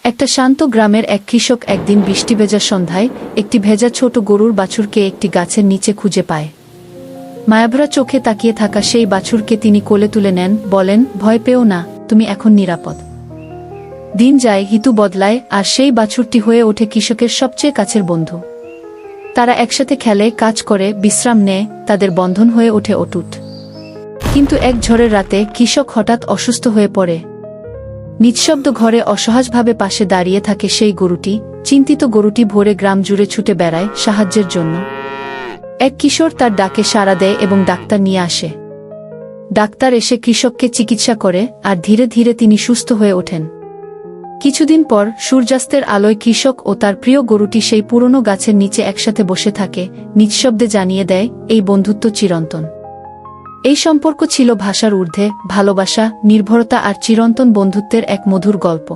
একটা শান্ত গ্রামের এক কৃষক একদিন বৃষ্টি ভেজা সন্ধ্যায় একটি ভেজা ছোট গরুর বাছুরকে একটি গাছের নিচে খুঁজে পায়। মায়াভরা চোখে তাকিয়ে থাকা সেই বাছুরকে তিনি কোলে তুলে নেন, বলেন, ভয় পেও না, তুমি এখন নিরাপদ। দিন যায়, ঋতু বদলায়, আর সেই বাছুরটি হয়ে ওঠে কৃষকের সবচেয়ে কাছের বন্ধু। তারা একসাথে খেলে, কাজ করে, বিশ্রাম নেয়, তাদের বন্ধন হয়ে ওঠে অটুট। কিন্তু এক ঝড়ের রাতে কৃষক হঠাৎ অসুস্থ হয়ে পড়ে। নিঃশব্দ ঘরে অসহায়ভাবে পাশে দাঁড়িয়ে থাকে সেই গরুটি। চিন্তিত গরুটি ভোরে গ্রাম জুড়ে ছুটে বেড়ায় সাহায্যের জন্য। এক কিশোর তার ডাকে সাড়া দেয় এবং ডাক্তার নিয়ে আসে। ডাক্তার এসে কৃষককে চিকিৎসা করে, আর ধীরে ধীরে তিনি সুস্থ হয়ে ওঠেন। কিছুদিন পর সূর্যাস্তের আলোয় কৃষক ও তার প্রিয় গরুটি সেই পুরনো গাছের নিচে একসাথে বসে থাকে, নিঃশব্দে জানিয়ে দেয়, এই বন্ধুত্ব চিরন্তন। এই সম্পর্ক ছিল ভাষার ঊর্ধ্বে, ভালোবাসা, নির্ভরতা আর চিরন্তন বন্ধুত্বের এক মধুর গল্প।